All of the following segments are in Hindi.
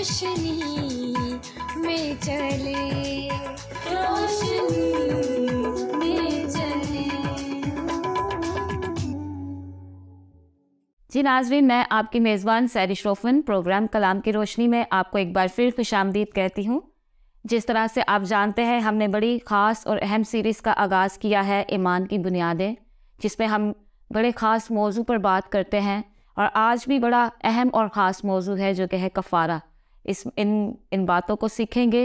रोशनी में चले, रोशनी में चले। जी नाज़रीन, मैं आपकी मेज़बान सैरी श्रोफन प्रोग्राम कलाम की रोशनी में आपको एक बार फिर खुशामदीद कहती हूँ। जिस तरह से आप जानते हैं, हमने बड़ी ख़ास और अहम सीरीज़ का आगाज़ किया है, ईमान की बुनियादें, जिसमें हम बड़े ख़ास मौजू पर बात करते हैं। और आज भी बड़ा अहम और ख़ास मौजू है जो कि है कफ़ारा। इन बातों को सीखेंगे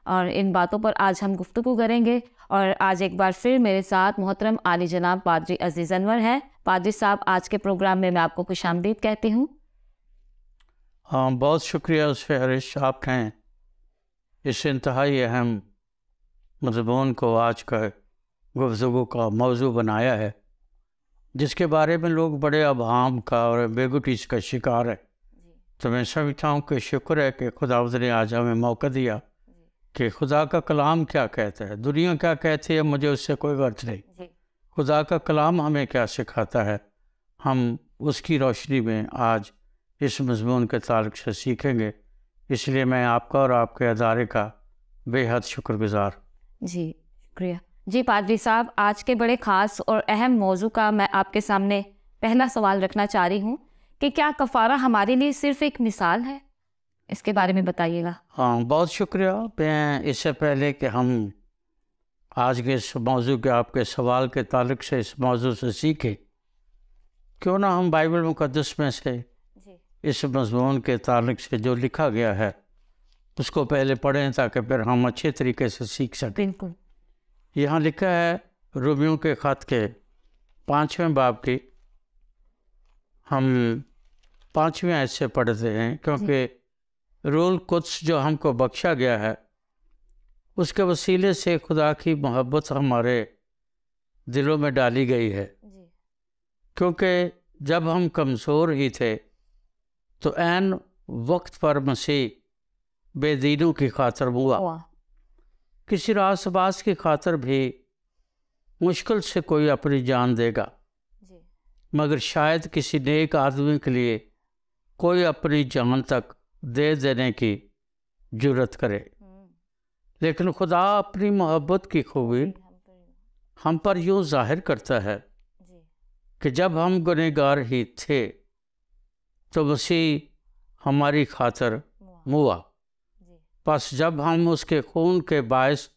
और इन बातों पर आज हम गुफ्तगू करेंगे। और आज एक बार फिर मेरे साथ मोहतरम आली जनाब पादरी अजीज़ अनवर हैं। पादरी साहब, आज के प्रोग्राम में मैं आपको खुशामदीद कहती हूँ। हाँ, बहुत शुक्रिया उस फहरिश आपने इस इंतहाई अहम मज़मून को आज का गुफ्तगू का मौजू बनाया है, जिसके बारे में लोग बड़े अभाम का और बेगुटीज का शिकार है। तो मैं समझता हूँ कि शुक्र है कि खुदावंद ने आज हमें मौका दिया कि खुदा का कलाम क्या कहता है, दुनिया क्या कहती है, मुझे उससे कोई गर्ज नहीं। खुदा का कलाम हमें क्या सिखाता है, हम उसकी रोशनी में आज इस मज़मून के ताल्लुक़ से सीखेंगे। इसलिए मैं आपका और आपके अदारे का बेहद शुक्रगुज़ार। जी शुक्रिया। जी पादरी साहब, आज के बड़े ख़ास और अहम मौजू का मैं आपके सामने पहला सवाल रखना चाह रही हूँ कि क्या कफ़ारा हमारे लिए सिर्फ़ एक मिसाल है? इसके बारे में बताइएगा। हाँ, बहुत शुक्रिया। मैं इससे पहले कि हम आज के इस मौजू के आपके सवाल के ताल्लुक़ से इस मौजू से सीखें, क्यों ना हम बाइबल मुक़द्दस में से इस मज़मून के ताल्लुक़ से जो लिखा गया है उसको पहले पढ़ें, ताकि फिर हम अच्छे तरीके से सीख सकें। बिल्कुल। यहाँ लिखा है रोमियों के ख़त के 5वें बाब की, हम 5वें आयत से पढ़ते हैं, क्योंकि रूल कुद्स जो हमको बख्शा गया है उसके वसीले से खुदा की मोहब्बत हमारे दिलों में डाली गई है। क्योंकि जब हम कमज़ोर ही थे तो ऐन वक्त पर मसीह बेदीनों की खातर हुआ। किसी रासबास की खातर भी मुश्किल से कोई अपनी जान देगा, मगर शायद किसी नेक आदमी के लिए कोई अपनी जान तक दे देने की जुर्रत करे। लेकिन खुदा अपनी मोहब्बत की खूबी हम पर यूँ जाहिर करता है कि जब हम गुनहगार ही थे तो मसीह हमारी खातर मुआ। बस जब हम उसके खून के बायस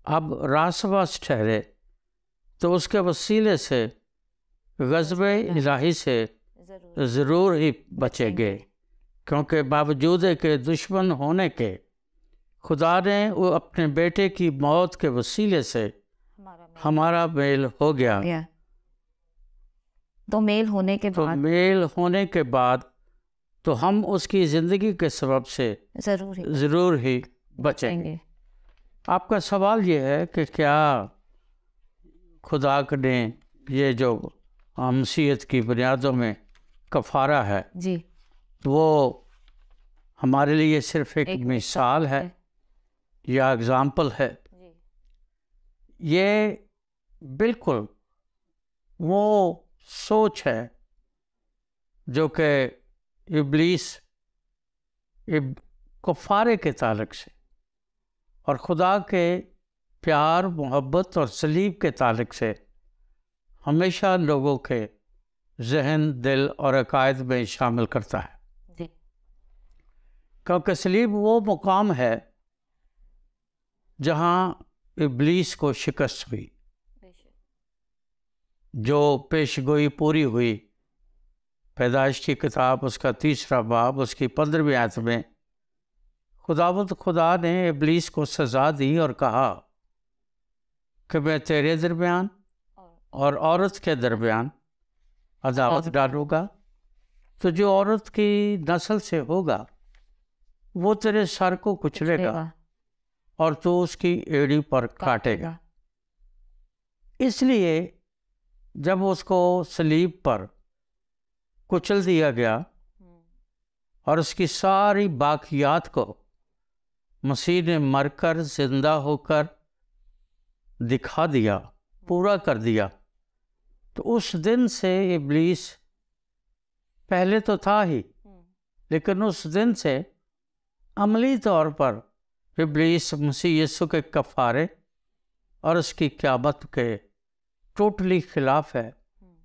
अब रासबास ठहरे तो उसके वसीले से ग़ज़ब-ए इलाही से ज़रूर ही बचेंगे, क्योंकि बावजूद के दुश्मन होने के खुदा ने वो अपने बेटे की मौत के वसीले से हमारा मेल हो गया। तो मेल होने के बाद तो हम उसकी ज़िंदगी के सबब से ज़रूर ही बचेंगे। आपका सवाल ये है कि क्या खुदा ने ये जो मसीहत की बुनियादों में कफ़ारा है जी, वो हमारे लिए सिर्फ़ एक मिसाल है या एग्ज़ाम्पल है? ये बिल्कुल वो सोच है जो कि इब्लीस कफ़ारे के ताल्लुक़ से और खुदा के प्यार, मोहब्बत और सलीब के ताल्लुक़ से हमेशा लोगों के जहन, दिल और अकायद में शामिल करता है। क्योंकि सलीब वो मुकाम है जहाँ इब्लीस को शिकस्त हुई, जो पेशगोई पूरी हुई। पैदाइश की किताब उसका 3रा बाब उसकी 15वीं आयत में खुदा ने इब्लीस को सज़ा दी और कहा कि मैं तेरे दरमियान और औरत के दरमियान अदावत डालूँगा, तो जो औरत की नस्ल से होगा वो तेरे सर को कुचलेगा और तू उसकी एड़ी पर काटेगा। इसलिए जब उसको सलीब पर कुचल दिया गया और उसकी सारी बाकियात को मसीह ने मरकर जिंदा होकर दिखा दिया, पूरा कर दिया, तो उस दिन से इब्लीस पहले तो था ही, लेकिन उस दिन से अमली तौर पर इब्लीस मसीह यीशु के कफ़ारे और उसकी क़यामत के टोटली खिलाफ है।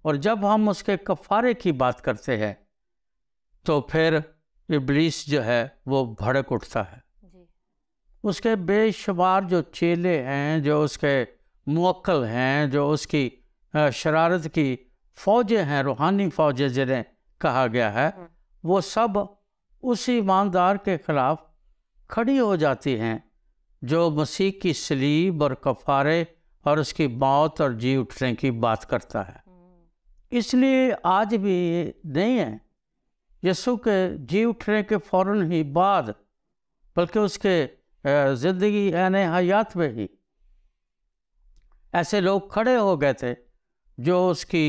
और जब हम उसके कफ़ारे की बात करते हैं तो फिर इब्लीस जो है वो भड़क उठता है। उसके बेशुमार जो चेले हैं, जो उसके मुवक्किल हैं, जो उसकी शरारत की फ़ौजें हैं, रूहानी फ़ौजें जिन्हें कहा गया है, वो सब उस ईमानदार के ख़िलाफ़ खड़ी हो जाती हैं जो मसीह की सलीब और कफ़ारे और उसकी मौत और जी उठने की बात करता है। इसलिए आज भी नहीं है, यीशु के जी उठने के फ़ौरन ही बाद, बल्कि उसके ज़िंदगी यानी हयात में ही ऐसे लोग खड़े हो गए थे जो उसकी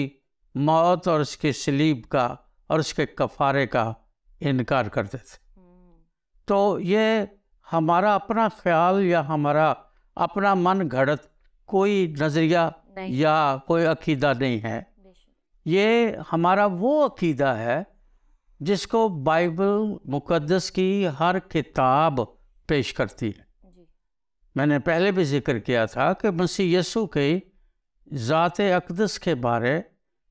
मौत और उसकी सलीब का और उसके कफ़ारे का इनकार करते थे। तो ये हमारा अपना ख्याल या हमारा अपना मन घड़त कोई नज़रिया या कोई अकीदा नहीं है। ये हमारा वो अकीदा है जिसको बाइबल मुक़द्दस की हर किताब पेश करती है। मैंने पहले भी जिक्र किया था कि मसीह यीशु के ज़ात अक़दस के बारे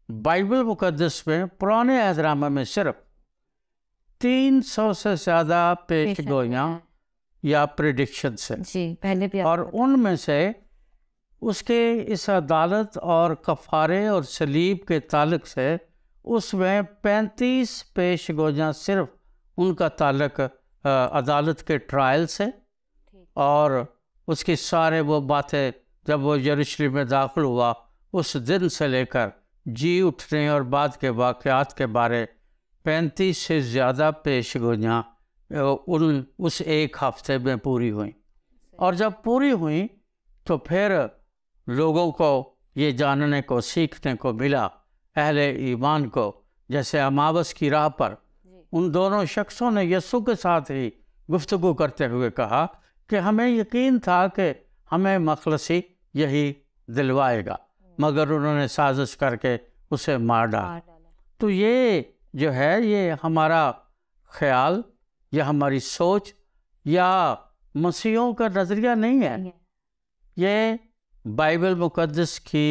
बाइबल मुक़द्दस में पुराने अहदनामे में सिर्फ 300 से ज़्यादा पेशगोइयाँ या प्रेडिक्शंस हैं। जी, पहले भी और उनमें से उसके इस अदालत और कफ़ारे और सलीब के ताल्लुक से उसमें 35 पेशगोइयाँ सिर्फ उनका ताल्लुक अदालत के ट्रायल से, और उसकी सारे वो बातें जब वो यरूशलेम में दाखिल हुआ उस दिन से लेकर जी उठने और बाद के वाक़यात के बारे 35 से ज़्यादा पेशगोइयाँ उस एक हफ्ते में पूरी हुई। और जब पूरी हुई तो फिर लोगों को ये जानने को, सीखने को मिला, अहले ईमान को, जैसे अमावस की राह पर उन दोनों शख्सों ने यीशु के साथ ही गुफ्तगू करते हुए कहा कि हमें यकीन था कि हमें मखलसी यही दिलवाएगा, मगर उन्होंने साजिश करके उसे मार डाला। तो ये जो है, ये हमारा ख्याल या हमारी सोच या मसीहों का नज़रिया नहीं है। ये बाइबल मुक़द्दस की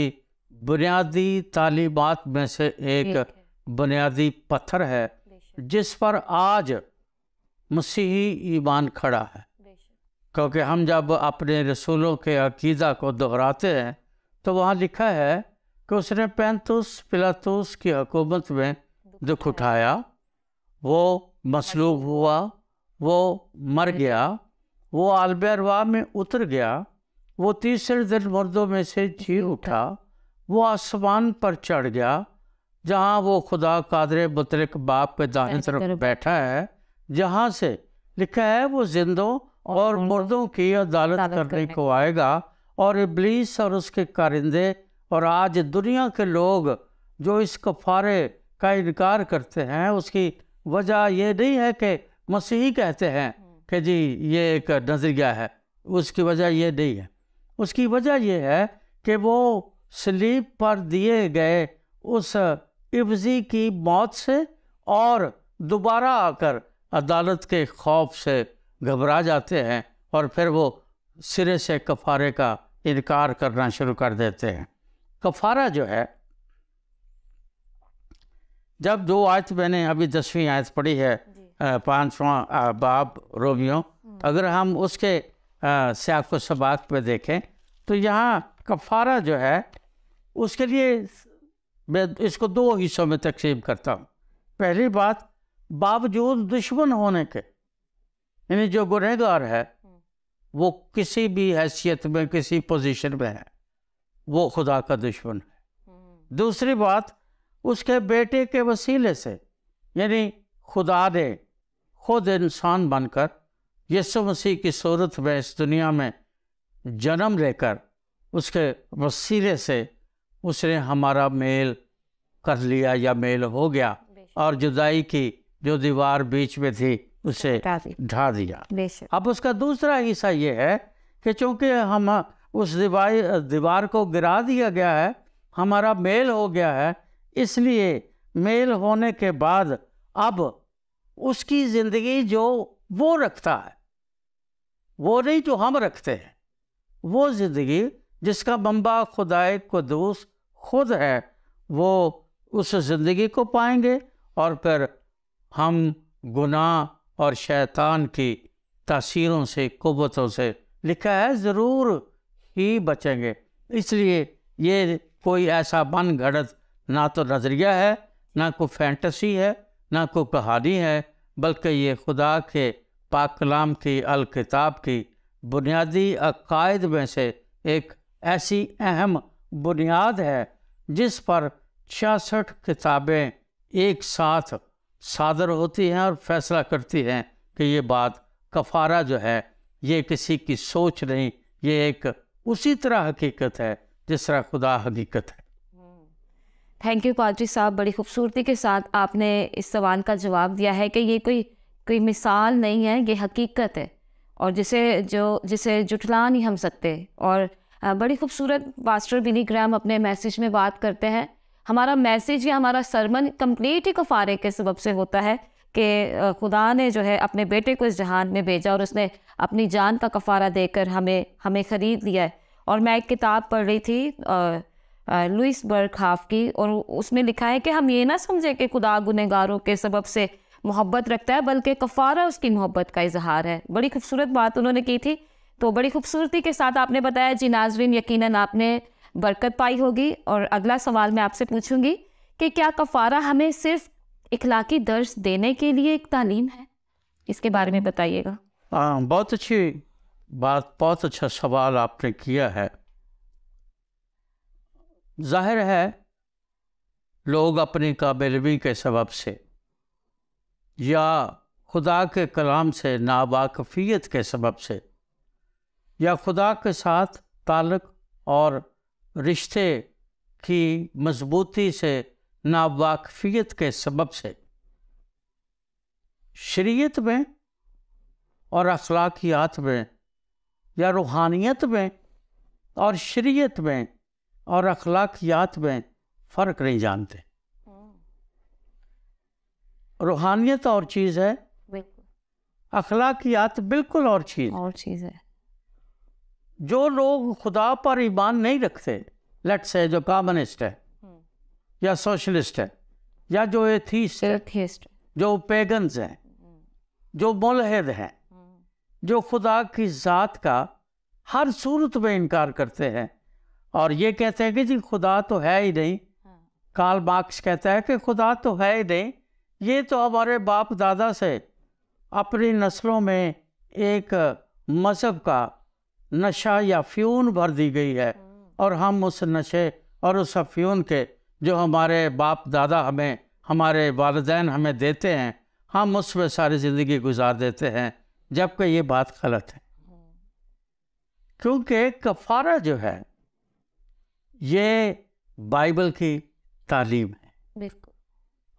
बुनियादी तालीमात में से एक बुनियादी पत्थर है जिस पर आज मसीही ईमान खड़ा है। क्योंकि हम जब अपने रसूलों के अकीदा को दोहराते हैं तो वहाँ लिखा है कि उसने पैंतुस पिलातुस की हुकूमत में दुख उठाया, वो मसलूब हुआ, वो मर गया, वो आलबेरवा में उतर गया, वो तीसरे दिन मुर्दों में से जी उठा, वो आसमान पर चढ़ गया जहाँ वो खुदा कादर मुतलक बाप के दाहिनी तरफ बैठा है, जहाँ से लिखा है वो जिंदों और मुर्दों की अदालत करने को आएगा। और इब्लीस और उसके कारिंदे और आज दुनिया के लोग जो इस कफ़ारे का इनकार करते हैं, उसकी वजह ये नहीं है कि मसीही कहते हैं कि जी ये एक नज़रिया है, उसकी वजह ये नहीं है। उसकी वजह ये है कि वो सलीब पर दिए गए उस इब्जी की मौत से और दोबारा आकर अदालत के खौफ से घबरा जाते हैं और फिर वो सिरे से कफ़ारे का इनकार करना शुरू कर देते हैं। कफ़ारा जो है, जब 2 आयत मैंने अभी 10वीं आयत पढ़ी है, 5वां बाब रोमियो, अगर हम उसके सियाक़ व सबाक़ पे देखें तो यहाँ कफ़ारा जो है उसके लिए मैं इसको 2 हिस्सों में तकसीम करता हूँ। पहली बात, बावजूद दुश्मन होने के, यानी जो गुनहगार है वो किसी भी हैसियत में, किसी पोजीशन में है, वो खुदा का दुश्मन है। दूसरी बात, उसके बेटे के वसीले से, यानी खुदा ने खुद इंसान बनकर यीशु मसीह की सूरत में इस दुनिया में जन्म लेकर उसके वसीले से उसने हमारा मेल कर लिया या मेल हो गया और जुदाई की जो दीवार बीच में थी उसे ढा दिया। अब उसका दूसरा हिस्सा ये है कि चूँकि हम उस दीवार को गिरा दिया गया है, हमारा मेल हो गया है, इसलिए मेल होने के बाद अब उसकी ज़िंदगी जो वो रखता है, वो नहीं जो हम रखते हैं। वो ज़िंदगी जिसका मंबा खुदाए कुदूस खुद है, वो उस ज़िंदगी को पाएंगे और फिर हम गुनाह और शैतान की तासीरों से, कुव्वतों से, लिखा है, ज़रूर ही बचेंगे। इसलिए ये कोई ऐसा मन घड़त ना तो नज़रिया है, ना कोई फैंटेसी है, ना कोई कहानी है, बल्कि ये खुदा के पाक कलाम की अल किताब की बुनियादी अकायद में से एक ऐसी अहम बुनियाद है जिस पर 66 किताबें एक साथ सादर होती हैं और फैसला करती हैं कि ये बात कफ़ारा जो है ये किसी की सोच नहीं, ये एक उसी तरह हकीकत है जिस तरह खुदा हकीकत है। थैंक यू पादरी साहब, बड़ी खूबसूरती के साथ आपने इस सवाल का जवाब दिया है कि ये कोई मिसाल नहीं है, ये हकीकत है और जिसे जुटला नहीं हम सकते। और बड़ी खूबसूरत पास्टर बिली ग्राहम अपने मैसेज में बात करते हैं, हमारा मैसेज या हमारा सरमन कंप्लीट ही कफ़ारे के सबब से होता है कि खुदा ने जो है अपने बेटे को इस जहान में भेजा और उसने अपनी जान का कफ़ारा देकर हमें ख़रीद लिया है। और मैं एक किताब पढ़ रही थी लुइस बर्कहाफ की, और उसमें लिखा है कि हम ये ना समझें कि खुदा गुनहगारों के सबब से मोहब्बत रखता है, बल्कि कफ़ारा उसकी मोहब्बत का इजहार है। बड़ी खूबसूरत बात उन्होंने की थी। तो बड़ी खूबसूरती के साथ आपने बताया। जी नाज़रीन, यकीनन आपने बरकत पाई होगी। और अगला सवाल मैं आपसे पूछूंगी कि क्या कफ़ारा हमें सिर्फ इखलाकी दर्स देने के लिए एक तालीम है? इसके बारे में बताइएगा। बहुत अच्छी बात, बहुत अच्छा सवाल आपने किया है। जाहिर है लोग अपनी काबिलवी के सबब से या खुदा के कलाम से नावाकफ़ियत के सबब से या खुदा के साथ ताल्लुक़ और रिश्ते की मजबूती से नावाकफ़ियत के सबब से शरीयत में और अखलाकियात में या रूहानियत में और शरीयत में और अखलाकियात में फ़र्क नहीं जानते। रूहानियत और चीज़ है, अखलाकियात बिल्कुल और चीज़ है। जो लोग खुदा पर ईमान नहीं रखते, लेट्स से जो कम्युनिस्ट है या सोशलिस्ट है या जो एथीस्ट, जो पेगन्स हैं, जो मुल्हिद हैं, जो खुदा की ज़ात का हर सूरत में इनकार करते हैं और ये कहते हैं कि जी खुदा तो है ही नहीं। कार्ल मार्क्स कहता है कि खुदा तो है ही नहीं, ये तो हमारे बाप दादा से अपनी नस्लों में एक मज़हब का नशा या फ्यून भर दी गई है और हम उस नशे और उस फ्यून के जो हमारे बाप दादा हमें, हमारे वालिदैन हमें देते हैं, हम उसमें सारी ज़िंदगी गुजार देते हैं, जबकि ये बात गलत है। क्योंकि कफ़ारा जो है ये बाइबल की तालीम है, बिल्कुल,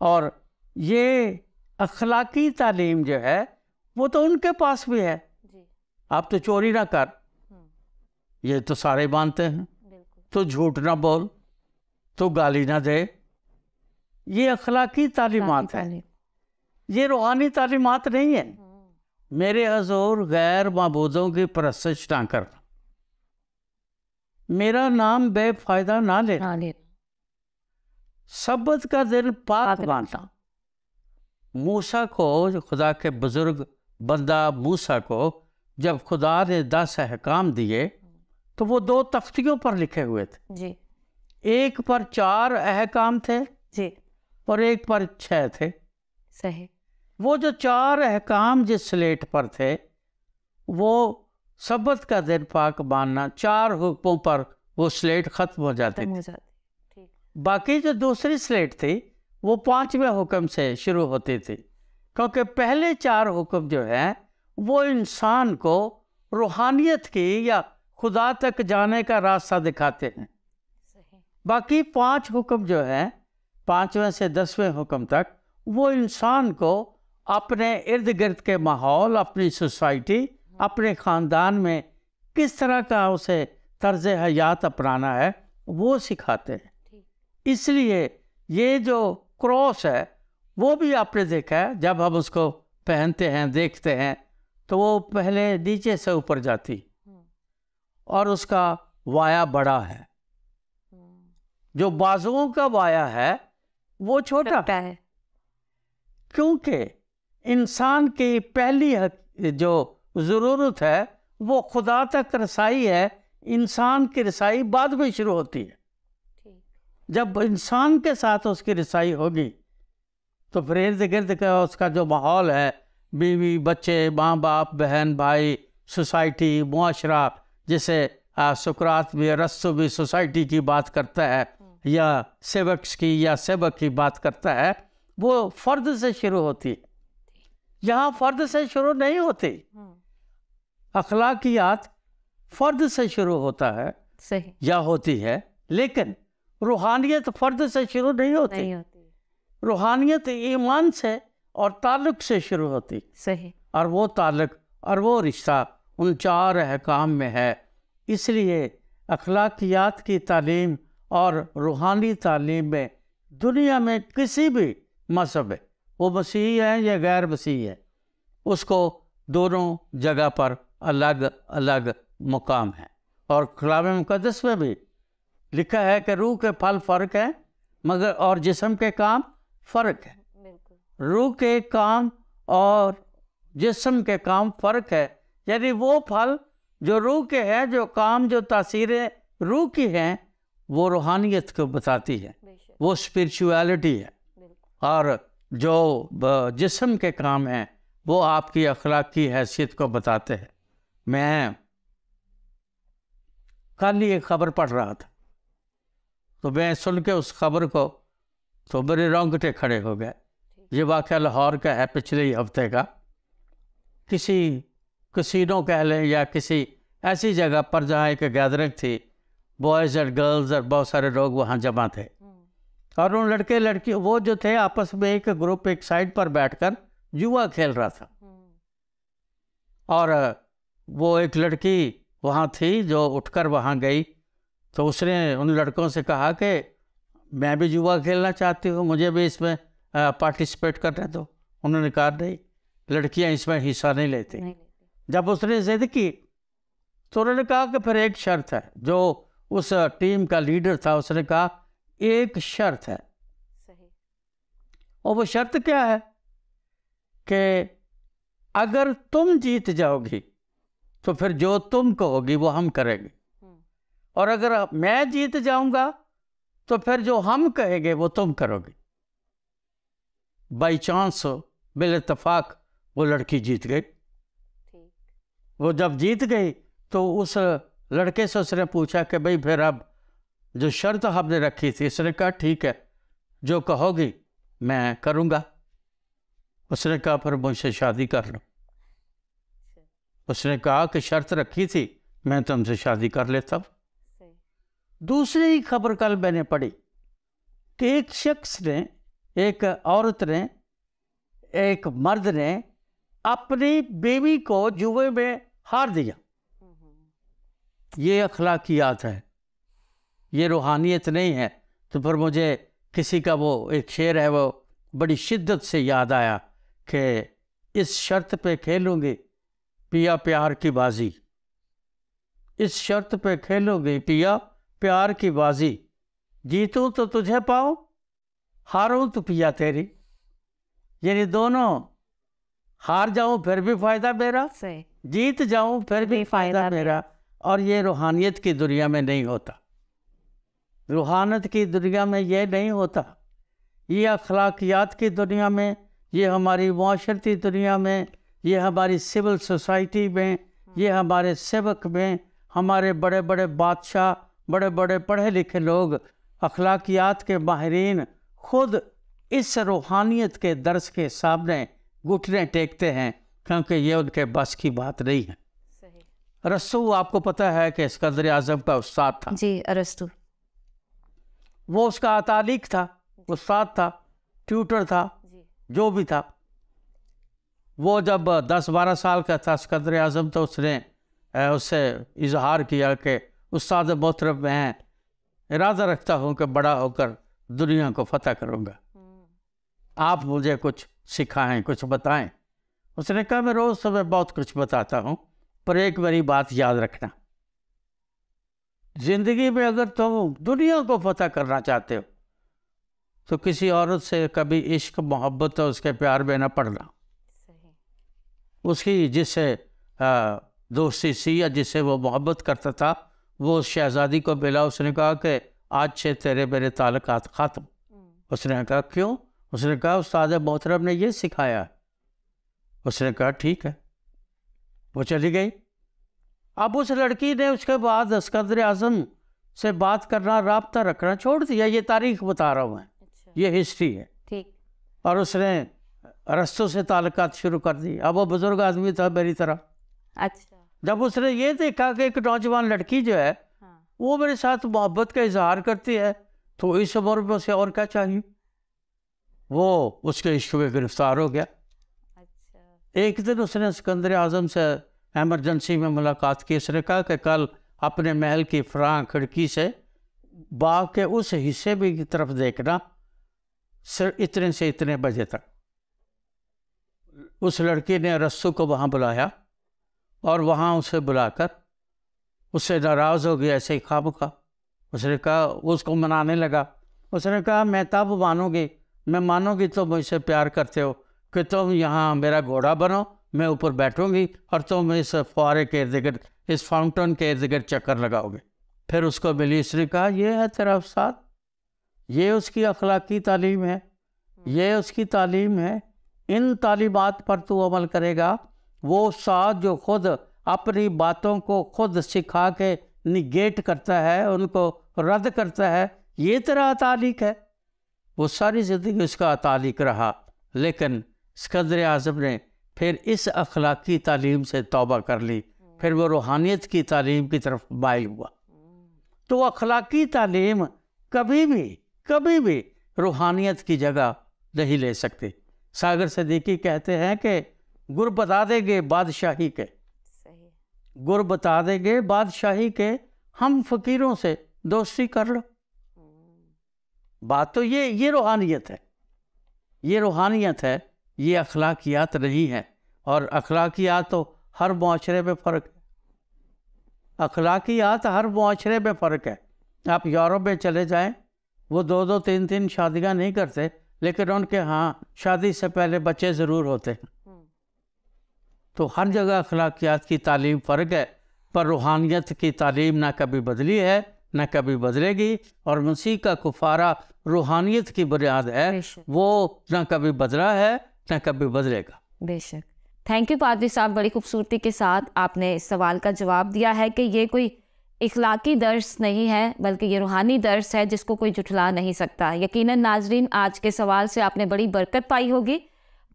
और ये अखलाकी तालीम जो है वो तो उनके पास भी है। आप तो चोरी ना कर, ये तो सारे मानते हैं, तो झूठ ना बोल, तो गाली ना दे, ये अखलाकी तालीमात है, ये रूहानी तालीमात नहीं है। मेरे हजूर गैर माबूदों की परस्तिश ना कर, मेरा नाम बेफायदा ना ले, सब्बत का दिन पाक मानना। मूसा को, खुदा के बुजुर्ग बंदा मूसा को जब खुदा ने 10 अहकाम दिए तो वो 2 तख्तियों पर लिखे हुए थे जी। एक पर 4 अहकाम थे जी और एक पर 6 थे। सही। वो जो 4 अहकाम जिस स्लेट पर थे वो सब्बत का दिन पाक मानना, 4 हुक्मों पर वो स्लेट ख़त्म हो जाती थी। ठीक। बाकी जो दूसरी स्लेट थी वो 5वें हुक्म से शुरू होती थी, क्योंकि पहले 4 हुक्म जो हैं वो इंसान को रूहानियत की या खुदा तक जाने का रास्ता दिखाते हैं। सही। बाकी 5 हुक्म जो हैं 5वें से 10वें हुक्म तक वो इंसान को अपने इर्द गिर्द के माहौल, अपनी सोसाइटी, अपने ख़ानदान में किस तरह का उसे तर्ज हयात अपनाना है वो सिखाते हैं। इसलिए ये जो क्रॉस है वो भी आपने देखा है, जब हम उसको पहनते हैं, देखते हैं, तो वो पहले नीचे से ऊपर जाती और उसका वाया बड़ा है। जो बाजुओं का वाया है वो छोटा है, क्योंकि इंसान की पहली जो ज़रूरत है वो खुदा तक रसाई है। इंसान की रसाई बाद में शुरू होती है। जब इंसान के साथ उसकी रसाई होगी तो फिर इर्द गिर्द का उसका जो माहौल है, बीवी, बच्चे, माँ बाप, बहन भाई, सोसाइटी, मुआशरा, जिसे सुकरात भी, अरस्तु भी सोसाइटी की बात करता है या सेवक्स की या सेवक की बात करता है, वो फ़र्द से शुरू होती है। यहाँ फ़र्द से शुरू नहीं होती। अखलाकियात फ़र्द से शुरू होता है सही, या होती है, लेकिन रूहानियत फ़र्द से शुरू नहीं होती। नहीं होती, रूहानियत ईमान से और ताल्लुक़ से शुरू होती। सही, और वो ताल्लुक़ और वो रिश्ता उन 4 अहकाम में है। इसलिए अखलाकियात की तालीम और रूहानी तालीम में दुनिया में किसी भी मज़हब है, वो मसीही है या गैर मसीही है, उसको दोनों जगह पर अलग अलग मुकाम है। और कलाम मुक़द्दस में भी लिखा है कि रूह के फल फ़र्क है मगर और जिस्म के काम फ़र्क है। रूह के काम और जिस्म के काम फ़र्क है, यानी वो फल जो रूह के हैं, जो काम, जो तासीरें रूह की हैं, वो रूहानियत को बताती है, वो स्पिरिचुअलिटी है। और जो जिस्म के काम हैं वो आपकी अखलाकी हैसियत को बताते हैं। मैं कल ही एक ख़बर पढ़ रहा था, तो मैं सुन के उस खबर को तो मेरे रोंगटे खड़े हो गए। ये वाक़या लाहौर का है, पिछले ही हफ्ते का। किसी कसीनो कह लें या किसी ऐसी जगह पर जहाँ एक गैदरिंग थी, बॉयज़ और गर्ल्स और बहुत सारे लोग वहाँ जमा थे। और उन लड़के लड़की वो जो थे आपस में एक ग्रुप एक साइड पर बैठकर जुआ खेल रहा था। और वो एक लड़की वहाँ थी जो उठकर वहाँ गई, तो उसने उन लड़कों से कहा कि मैं भी जुआ खेलना चाहती हूँ, मुझे भी इसमें पार्टिसिपेट करने दो। उन्होंने कहा नहीं, लड़कियाँ इसमें हिस्सा नहीं लेती। जब उसने जिद की तो उन्होंने कहा कि फिर एक शर्त है। जो उस टीम का लीडर था उसने कहा एक शर्त है। सही। और वो शर्त क्या है कि अगर तुम जीत जाओगी तो फिर जो तुम कहोगी वो हम करेंगे, और अगर मैं जीत जाऊंगा तो फिर जो हम कहेंगे वो तुम करोगे। बाई चांस बिल इत्तेफाक वो लड़की जीत गई। वो जब जीत गई तो उस लड़के से उसने पूछा कि भाई फिर अब जो शर्त हमने रखी थी, उसने कहा ठीक है, जो कहोगी मैं करूँगा। उसने कहा फिर मुझसे शादी कर लो। उसने कहा कि शर्त रखी थी, मैं तुमसे शादी कर लेता हूँ। दूसरी खबर कल मैंने पढ़ी कि एक शख्स ने, एक औरत ने, एक मर्द ने अपनी बीवी को जुए में हार दिया। ये अखलाकियात है, ये रूहानियत नहीं है। तो फिर मुझे किसी का वो एक शेर है, वो बड़ी शिद्दत से याद आया कि इस शर्त पे खेलूँगी पिया प्यार की बाजी, इस शर्त पे खेलूँगी पिया प्यार की बाजी, जीतूं तो तुझे पाऊँ, हारूं तो पिया तेरी। यानी दोनों, हार जाऊं फिर भी फ़ायदा मेरा, जीत जाऊं फिर भी फ़ायदा मेरा। और ये रूहानियत की दुनिया में नहीं होता। रूहानियत की दुनिया में ये नहीं होता। ये अखलाकियात की दुनिया में, ये हमारी माशरती दुनिया में, ये हमारी सिविल सोसाइटी में, ये हमारे सेवक में, हमारे बड़े बड़े बादशाह, बड़े बड़े पढ़े लिखे लोग, अखलाकियात के माहिरीन खुद इस रूहानियत के दर्स के सामने घुटने टेकते हैं, क्योंकि ये उनके बस की बात नहीं है। अरस्तु, आपको पता है कि सिकंदर आज़म का उस्ताद था। जी, अरस्तु। वो उसका तालिक था, उस्ताद था, ट्यूटर था, जो भी था। वो जब 10-12 साल का था सिकंदर आज़म, तो उसने उससे इजहार किया कि उस्ताद मोहतरम, मैं इरादा रखता हूँ कि बड़ा होकर दुनिया को फतह करूँगा, आप मुझे कुछ सिखाएं, कुछ बताएं। उसने कहा मैं रोज़ तुम्हें बहुत कुछ बताता हूँ, पर एक मेरी बात याद रखना, जिंदगी में अगर तुम दुनिया को पता करना चाहते हो तो किसी औरत से कभी इश्क मोहब्बत और उसके प्यार में न पड़ना। उसकी जिससे दोस्ती सी या जिससे वो मोहब्बत करता था वो उस शहजादी को मिला, उसने कहा कि आज से तेरे मेरे ताल्लुकात ख़त्म। उसने कहा क्यों? उसने कहा उस्ताद मोहतरम ने ये सिखाया। उसने कहा ठीक है, वो चली गई। अब उस लड़की ने उसके बाद अस्कंदर आज़म से बात करना, राब्ता रखना छोड़ दिया। ये तारीख बता रहा हूँ मैं। अच्छा। ये हिस्ट्री है। ठीक। और उसने रस्तों से ताल्लुकात शुरू कर दी। अब वो बुजुर्ग आदमी था मेरी तरह। अच्छा। जब उसने ये देखा कि एक नौजवान लड़की जो है वो मेरे साथ मोहब्बत का इजहार करती है, तो इस उम्र में उसे और क्या चाहिए। वो उसके इश्क में गिरफ्तार हो गया। अच्छा। एक दिन उसने सिकंदर आज़म से एमरजेंसी में मुलाकात की। उसने कहा कि कल अपने महल की फरां खिड़की से बाग के उस हिस्से भी की तरफ देखना, सिर्फ इतने से इतने बजे तक। उस लड़की ने रस्सू को वहाँ बुलाया और वहाँ उसे बुलाकर उससे नाराज़ हो गया ऐसे ही खामखा। उसने कहा, उसको मनाने लगा। उसने कहा मैं तब मानूंगी, मैं मानूंगी तो मुझसे प्यार करते हो कि तुम यहाँ मेरा घोड़ा बनो, मैं ऊपर बैठूंगी और तुम इस फुआरे के इर्द गिर्द, इस फाउंटेन के इर्द गिर्द चक्कर लगाओगे। फिर उसको मिली। उसने कहा ये है तेरा उस्ताद, ये उसकी अखलाकी तालीम है, ये उसकी तालीम है। इन तालीमात पर तू अमल करेगा। वो उस्ताद जो खुद अपनी बातों को खुद सिखा के निगेट करता है, उनको रद्द करता है, ये तेरा तालीक है। वो सारी ज़िंदगी उसका तालीक रहा, लेकिन सिकंदर आज़म ने फिर इस अखलाकी तालीम से तौबा कर ली। फिर वो रूहानियत की तालीम की तरफ माइल हुआ। तो अखलाकी तालीम कभी भी रूहानियत की जगह नहीं ले सकती। सागर सिद्दीकी कहते हैं कि गुर बता देंगे बादशाही के, सही। गुर बता देंगे बादशाही के, हम फ़कीरों से दोस्ती कर लो। बात तो ये रूहानियत है, ये रूहानियत है, ये अखलाकियात नहीं है। और अखलाकियात तो हर मुआशरे में फ़र्क है। अखलाकियात हर मुआशरे में फ़र्क है। आप यूरोप में चले जाएं, वो 2-2 3-3 शादियाँ नहीं करते, लेकिन उनके यहाँ शादी से पहले बच्चे ज़रूर होते हैं। तो हर जगह अखलाकियात की तालीम फ़र्क है, पर रूहानियत की तालीम ना कभी बदली है न कभी बदलेगी। और मसीह का कुफारा रूहानियत की बुनियाद है, वो न कभी बदला है न कभी बदलेगा। बेशक। थैंक यू पादरी साहब, बड़ी खूबसूरती के साथ आपने इस सवाल का जवाब दिया है कि ये कोई इखलाकी दर्स नहीं है, बल्कि ये रूहानी दर्स है जिसको कोई जुठला नहीं सकता। यकीनन नाजरीन, आज के सवाल से आपने बड़ी बरकत पाई होगी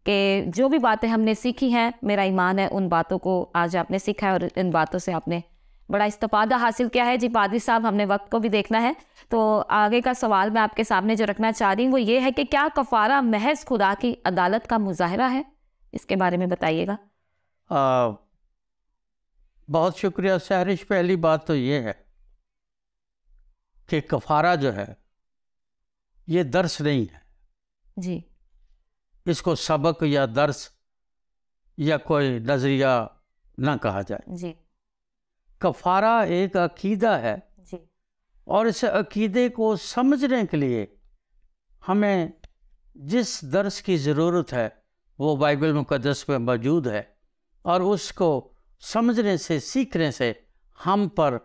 कि जो भी बातें हमने सीखी हैं, मेरा ईमान है उन बातों को आज आपने सीखा है और इन बातों से आपने बड़ा इस्तिफादा हासिल किया है। जी पादरी साहब, हमने वक्त को भी देखना है, तो आगे का सवाल मैं आपके सामने जो रखना चाह रही हूँ वो ये है कि क्या कफ़ारा महज खुदा की अदालत का मुजाहरा है? इसके बारे में बताइएगा। बहुत शुक्रिया सहरिश। पहली बात तो ये है कि कफ़ारा जो है ये दर्स नहीं है जी। इसको सबक या दर्स या कोई नज़रिया ना कहा जाए जी। कफ़ारा एक अकीदा है जी। और इस अकीदे को समझने के लिए हमें जिस दर्स की ज़रूरत है वो बाइबल मुक़द्दस में मौजूद है, और उसको समझने से, सीखने से हम पर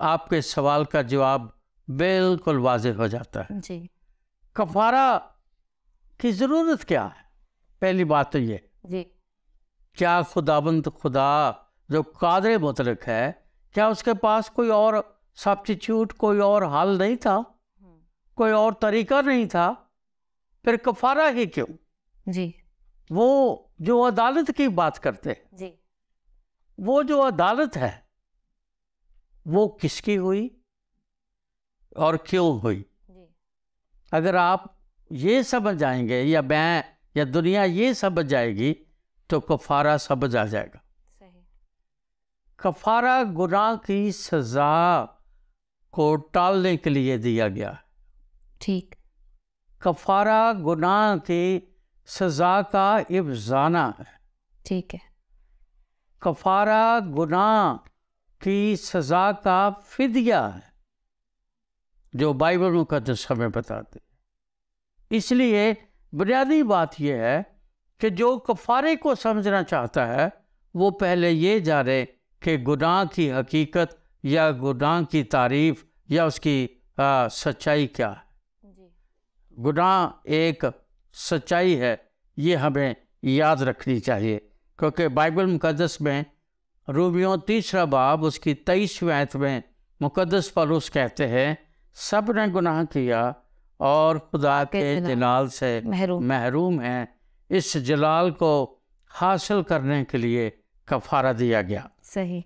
आपके सवाल का जवाब बिल्कुल वाज़ेह हो जाता है। जी। कफ़ारा की ज़रूरत क्या है? पहली बात तो ये, जी। क्या खुदाबंद खुदा जो कादिर मुतलक है, क्या उसके पास कोई और सब्स्टिट्यूट, कोई और हल नहीं था, कोई और तरीका नहीं था? फिर कफ़ारा ही क्यों? जी। वो जो अदालत की बात करते हैं, जी। वो जो अदालत है वो किसकी हुई और क्यों हुई? जी। अगर आप ये समझ जाएंगे या मैं या दुनिया ये समझ जाएगी तो कफ़ारा समझ आ जाएगा। सही। कफ़ारा गुनाह की सज़ा को टालने के लिए दिया गया। ठीक। कफ़ारा गुनाह की सज़ा का इब्ज़ाना है। ठीक है। कफारा गुनाह की सज़ा का फिदिया है, जो बाइबल मुकद्दस हमें बताते हैं। इसलिए बुनियादी बात यह है कि जो कफारे को समझना चाहता है वो पहले ये जाने कि गुनाह की हकीकत या गुनाह की तारीफ या उसकी सच्चाई क्या है। गुनाह एक सच्चाई है, ये हमें याद रखनी चाहिए, क्योंकि बाइबल मुकद्दस में रोमियो 3 बाब उसकी 23वीं आयत में मुकद्दस पौलुस कहते हैं, सब ने गुनाह किया और खुदा के जलाल से महरूम हैं। इस जलाल को हासिल करने के लिए कफारा दिया गया। सही।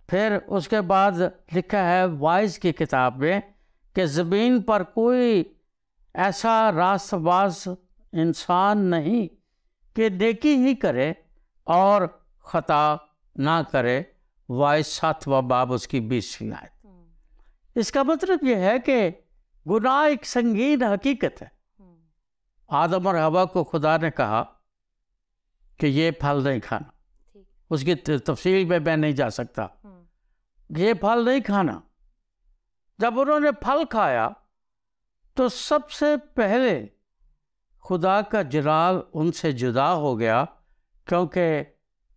फिर उसके बाद लिखा है वाइज की किताब में कि ज़मीन पर कोई ऐसा रास्तबाज इंसान नहीं कि नेकी ही करे और ख़ता ना करे। वाइज 7वां बाब उसकी 20वीं आयत। इसका मतलब यह है कि गुनाह एक संगीन हकीकत है। आदम और हवा को खुदा ने कहा कि ये फल नहीं खाना, उसकी तफसील में मैं नहीं जा सकता, ये फल नहीं खाना। जब उन्होंने फल खाया तो सबसे पहले खुदा का जलाल उनसे जुदा हो गया, क्योंकि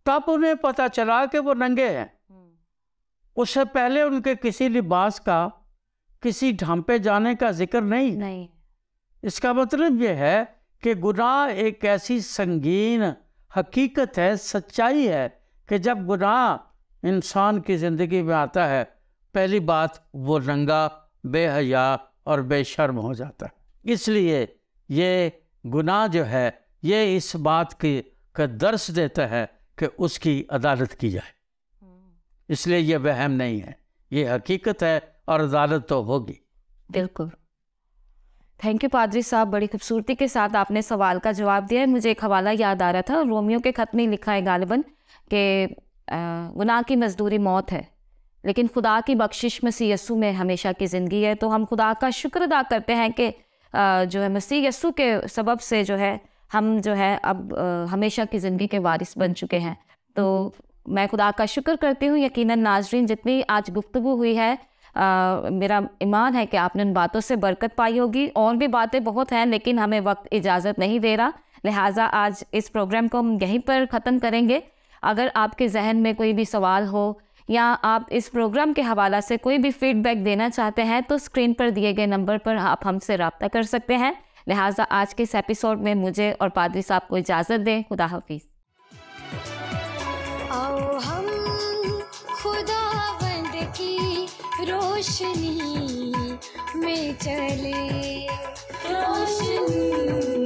तब उन्हें पता चला कि वो नंगे हैं। उससे पहले उनके किसी लिबास का, किसी ढांपे जाने का जिक्र नहीं। इसका मतलब यह है कि गुनाह एक ऐसी संगीन हकीकत है, सच्चाई है कि जब गुनाह इंसान की ज़िंदगी में आता है, पहली बात वो नंगा, बेहया और बेशर्म हो जाता है। इसलिए ये गुनाह जो है ये इस बात की का दर्श देता है कि उसकी अदालत की जाए। इसलिए ये वहम नहीं है, ये हकीकत है और अदालत तो होगी। बिल्कुल। थैंक यू पादरी साहब, बड़ी खूबसूरती के साथ आपने सवाल का जवाब दिया है। मुझे एक हवाला याद आ रहा था, रोमियो के ख़त में लिखा है गालिबन कि गुनाह की मजदूरी मौत है, लेकिन खुदा की बख्शिश मसीह यस्सु में हमेशा की ज़िंदगी है। तो हम खुदा का शुक्र अदा करते हैं कि जो है मसीह यस्सु के सबब से जो है हम जो है अब हमेशा की ज़िंदगी के वारिस बन चुके हैं। तो मैं खुदा का शुक्र करती हूँ। यकीनन नाज़रीन, जितनी आज गुफ्तगू हुई है, मेरा ईमान है कि आपने उन बातों से बरकत पाई होगी। और भी बातें बहुत हैं, लेकिन हमें वक्त इजाज़त नहीं दे रहा, लिहाजा आज इस प्रोग्राम को हम यहीं पर ख़त्म करेंगे। अगर आपके जहन में कोई भी सवाल हो या आप इस प्रोग्राम के हवाला से कोई भी फीडबैक देना चाहते हैं तो स्क्रीन पर दिए गए नंबर पर आप हमसे रब्ता कर सकते हैं। लिहाजा आज के इस एपिसोड में मुझे और पादरी साहब को इजाज़त दें। खुदा हाफिज़। आओ हम खुदावंद की रोशनी में चले, रोशनी